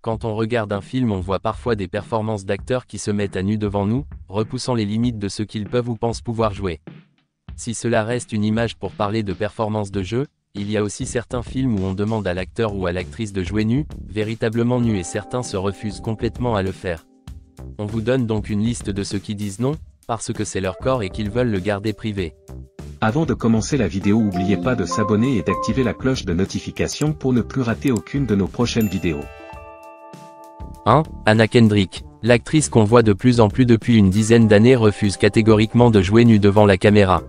Quand on regarde un film, on voit parfois des performances d'acteurs qui se mettent à nu devant nous, repoussant les limites de ce qu'ils peuvent ou pensent pouvoir jouer. Si cela reste une image pour parler de performance de jeu, il y a aussi certains films où on demande à l'acteur ou à l'actrice de jouer nu, véritablement nu, et certains se refusent complètement à le faire. On vous donne donc une liste de ceux qui disent non, parce que c'est leur corps et qu'ils veulent le garder privé. Avant de commencer la vidéo, n'oubliez pas de s'abonner et d'activer la cloche de notification pour ne plus rater aucune de nos prochaines vidéos. 1. Anna Kendrick. L'actrice qu'on voit de plus en plus depuis une dizaine d'années refuse catégoriquement de jouer nue devant la caméra.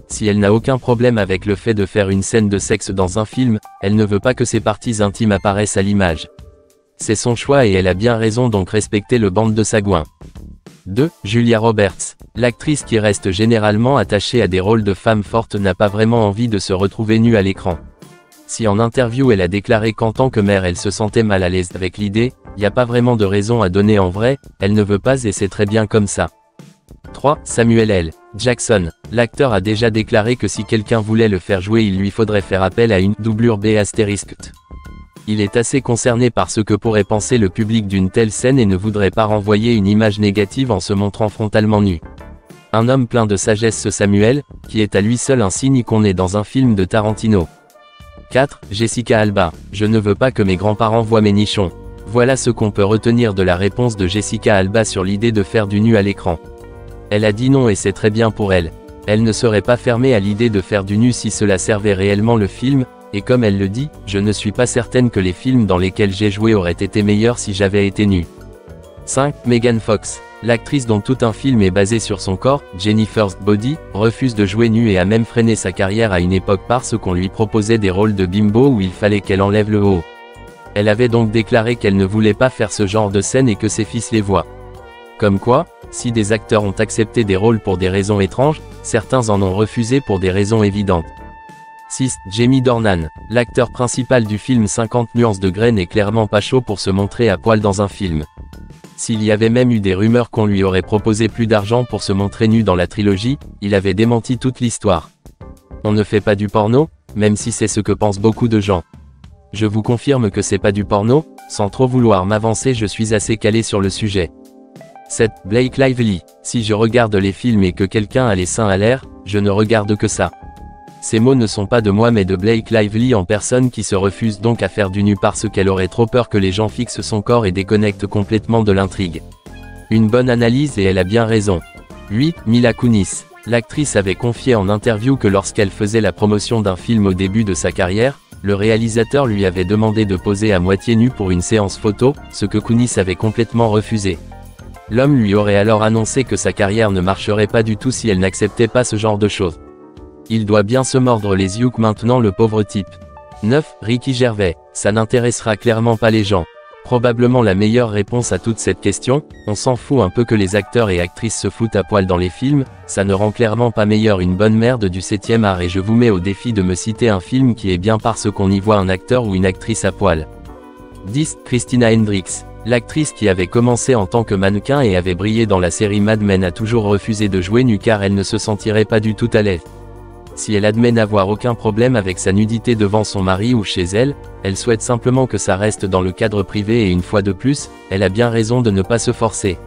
Si elle n'a aucun problème avec le fait de faire une scène de sexe dans un film, elle ne veut pas que ses parties intimes apparaissent à l'image. C'est son choix et elle a bien raison, donc respectez le bande de sagouins. 2. Julia Roberts. L'actrice qui reste généralement attachée à des rôles de femme forte n'a pas vraiment envie de se retrouver nue à l'écran. Si en interview elle a déclaré qu'en tant que mère elle se sentait mal à l'aise avec l'idée, y a pas vraiment de raison à donner en vrai, elle ne veut pas et c'est très bien comme ça. 3. Samuel L. Jackson. L'acteur a déjà déclaré que si quelqu'un voulait le faire jouer, il lui faudrait faire appel à une doublure B***. Il est assez concerné par ce que pourrait penser le public d'une telle scène et ne voudrait pas renvoyer une image négative en se montrant frontalement nu. Un homme plein de sagesse, ce Samuel, qui est à lui seul un signe qu'on est dans un film de Tarantino. 4. Jessica Alba. Je ne veux pas que mes grands-parents voient mes nichons. Voilà ce qu'on peut retenir de la réponse de Jessica Alba sur l'idée de faire du nu à l'écran. Elle a dit non et c'est très bien pour elle. Elle ne serait pas fermée à l'idée de faire du nu si cela servait réellement le film, et comme elle le dit, je ne suis pas certaine que les films dans lesquels j'ai joué auraient été meilleurs si j'avais été nu. 5. Megan Fox. L'actrice dont tout un film est basé sur son corps, Jennifer's Body, refuse de jouer nue et a même freiné sa carrière à une époque parce qu'on lui proposait des rôles de bimbo où il fallait qu'elle enlève le haut. Elle avait donc déclaré qu'elle ne voulait pas faire ce genre de scène et que ses fils les voient. Comme quoi, si des acteurs ont accepté des rôles pour des raisons étranges, certains en ont refusé pour des raisons évidentes. 6. Jamie Dornan. L'acteur principal du film 50 nuances de Grey n'est clairement pas chaud pour se montrer à poil dans un film. S'il y avait même eu des rumeurs qu'on lui aurait proposé plus d'argent pour se montrer nu dans la trilogie, il avait démenti toute l'histoire. On ne fait pas du porno, même si c'est ce que pensent beaucoup de gens. Je vous confirme que c'est pas du porno, sans trop vouloir m'avancer, je suis assez calé sur le sujet. 7. Blake Lively. Si je regarde les films et que quelqu'un a les seins à l'air, je ne regarde que ça. Ces mots ne sont pas de moi mais de Blake Lively en personne, qui se refuse donc à faire du nu parce qu'elle aurait trop peur que les gens fixent son corps et déconnectent complètement de l'intrigue. Une bonne analyse et elle a bien raison. 8. Mila Kunis. L'actrice avait confié en interview que lorsqu'elle faisait la promotion d'un film au début de sa carrière, le réalisateur lui avait demandé de poser à moitié nu pour une séance photo, ce que Kunis avait complètement refusé. L'homme lui aurait alors annoncé que sa carrière ne marcherait pas du tout si elle n'acceptait pas ce genre de choses. Il doit bien se mordre les yeux maintenant, le pauvre type. 9. Ricky Gervais. Ça n'intéressera clairement pas les gens. Probablement la meilleure réponse à toute cette question, on s'en fout un peu que les acteurs et actrices se foutent à poil dans les films, ça ne rend clairement pas meilleur une bonne merde du 7e art et je vous mets au défi de me citer un film qui est bien parce qu'on y voit un acteur ou une actrice à poil. 10. Christina Hendricks. L'actrice qui avait commencé en tant que mannequin et avait brillé dans la série Mad Men a toujours refusé de jouer nue car elle ne se sentirait pas du tout à l'aise. Si elle admet n'avoir aucun problème avec sa nudité devant son mari ou chez elle, elle souhaite simplement que ça reste dans le cadre privé et une fois de plus, elle a bien raison de ne pas se forcer.